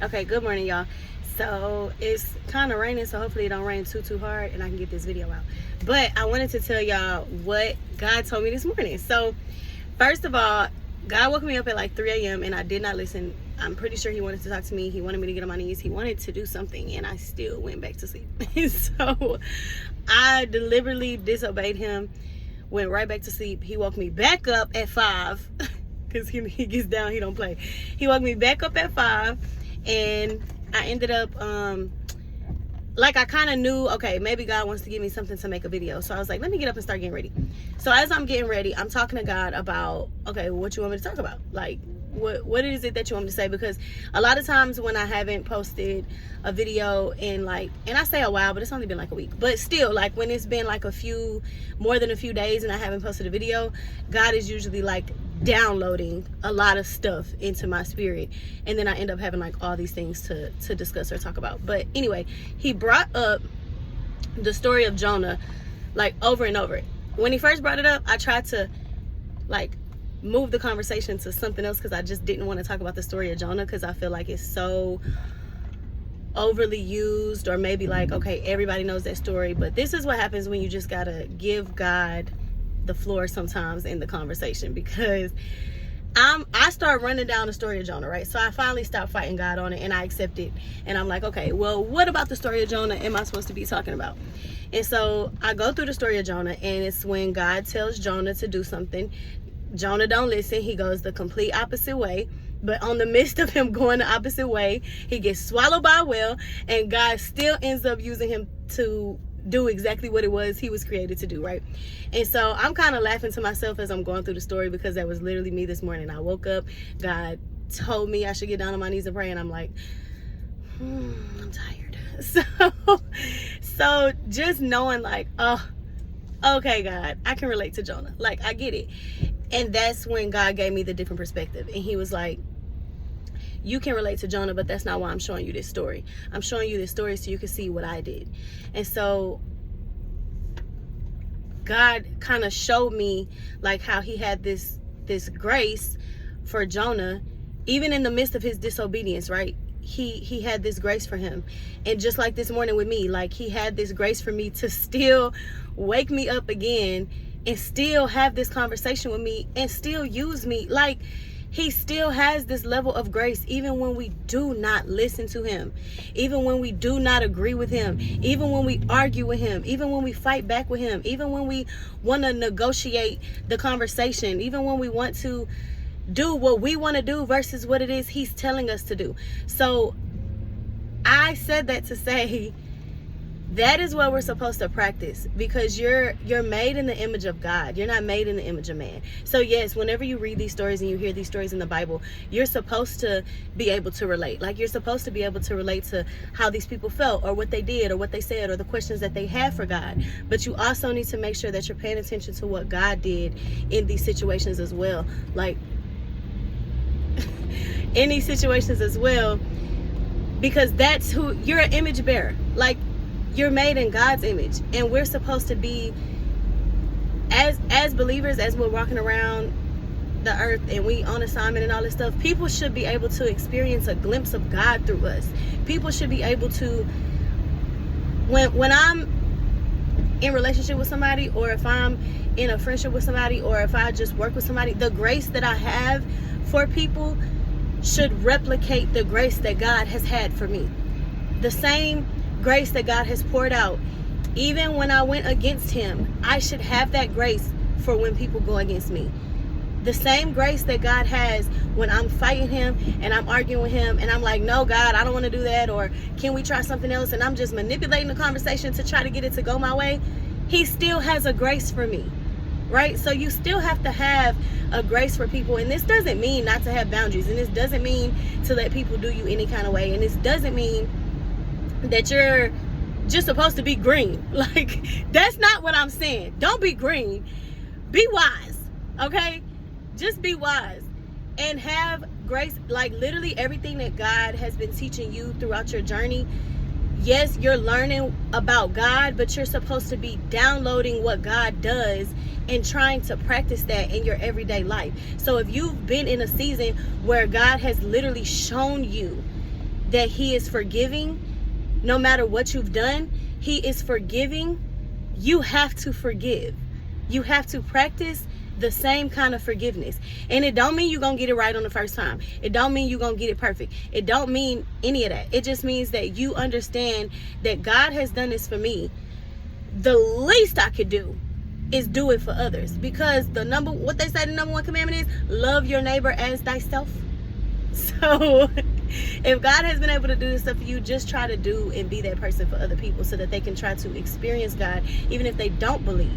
Okay, good morning, y'all. So it's kind of raining, so hopefully it don't rain too hard and I can get this video out. But I wanted to tell y'all what God told me this morning. So first of all, God woke me up at like 3 a.m. and I did not listen. I'm pretty sure he wanted to talk to me. He wanted me to get on my knees. He wanted to do something, and I still went back to sleep. So I deliberately disobeyed him, went right back to sleep. He woke me back up at 5 because he gets down, he don't play. He woke me back up at 5, and I ended up like I kind of knew, okay, maybe God wants to give me something to make a video. So I was like, let me get up and start getting ready. So as I'm getting ready, I'm talking to God about, okay, what you want me to talk about? Like, what is it that you want me to say? Because a lot of times when I haven't posted a video in like, and I say a while, but it's only been like a week, but still, like when it's been like more than a few days and I haven't posted a video, God is usually like downloading a lot of stuff into my spirit, and then I end up having like all these things to discuss or talk about. But anyway, he brought up the story of Jonah like over and over. When he first brought it up, I tried to like move the conversation to something else because I just didn't want to talk about the story of Jonah, because I feel like it's so overly used, or maybe like, okay, everybody knows that story. But this is what happens when you just gotta give God the floor sometimes in the conversation, because I start running down the story of Jonah, right? So I finally stopped fighting God on it and I accept it, and I'm like, okay, well, what about the story of Jonah am I supposed to be talking about? And so I go through the story of Jonah, and it's when God tells Jonah to do something. Jonah don't listen. He goes the complete opposite way. But on the midst of him going the opposite way, he gets swallowed by a whale, and God still ends up using him to do exactly what it was he was created to do, right? And so I'm kind of laughing to myself as I'm going through the story, because that was literally me this morning. I woke up, God told me I should get down on my knees and pray, and I'm like, I'm tired. So just knowing like, oh, okay, God, I can relate to Jonah. Like, I get it. And that's when God gave me the different perspective. And he was like, you can relate to Jonah, but that's not why I'm showing you this story. I'm showing you this story so you can see what I did. And so God kind of showed me like how he had this grace for Jonah, even in the midst of his disobedience, right? He had this grace for him. And just like this morning with me, like he had this grace for me to still wake me up again and still have this conversation with me and still use me. Like, he still has this level of grace even when we do not listen to him, even when we do not agree with him, even when we argue with him, even when we fight back with him, even when we want to negotiate the conversation, even when we want to do what we want to do versus what it is he's telling us to do. So I said that to say that is what we're supposed to practice, because you're made in the image of God. You're not made in the image of man. So yes, whenever you read these stories and you hear these stories in the Bible, you're supposed to be able to relate. Like, you're supposed to be able to relate to how these people felt, or what they did, or what they said, or the questions that they had for God. But you also need to make sure that you're paying attention to what God did in these situations as well. Like, in these situations as well, because that's who you're, an image bearer. Like, you're made in God's image, and we're supposed to be, as believers, as we're walking around the earth and we on assignment and all this stuff, people should be able to experience a glimpse of God through us. People should be able to, when I'm in relationship with somebody, or if I'm in a friendship with somebody, or if I just work with somebody, the grace that I have for people should replicate the grace that God has had for me. The same grace that God has poured out, even when I went against him, I should have that grace for when people go against me. The same grace that God has when I'm fighting him and I'm arguing with him and I'm like, no, God, I don't want to do that, or can we try something else, and I'm just manipulating the conversation to try to get it to go my way, he still has a grace for me, right? So you still have to have a grace for people. And this doesn't mean not to have boundaries, and this doesn't mean to let people do you any kind of way, and this doesn't mean that you're just supposed to be green. Like, that's not what I'm saying. Don't be green. Be wise, okay? Just be wise and have grace. Like, literally everything that God has been teaching you throughout your journey, yes, you're learning about God, but you're supposed to be downloading what God does and trying to practice that in your everyday life. So if you've been in a season where God has literally shown you that he is forgiving. No matter what you've done, he is forgiving. You have to forgive. You have to practice the same kind of forgiveness. And it don't mean you're gonna get it right on the first time. It don't mean you're gonna get it perfect. It don't mean any of that. It just means that you understand that God has done this for me. The least I could do is do it for others, because what they say the number one commandment is love your neighbor as thyself. So if God has been able to do this stuff for you, just try to do and be that person for other people so that they can try to experience God even if they don't believe.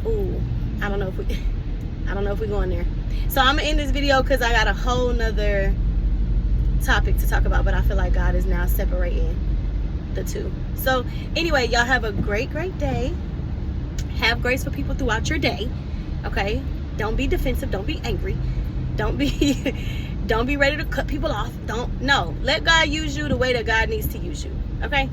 Ooh, I don't know if we're going there. So I'm gonna end this video because I got a whole nother topic to talk about, but I feel like God is now separating the two. So anyway, y'all have a great day. Have grace for people throughout your day. Okay, don't be defensive, don't be angry, don't be ready to cut people off. Let God use you the way that God needs to use you. Okay.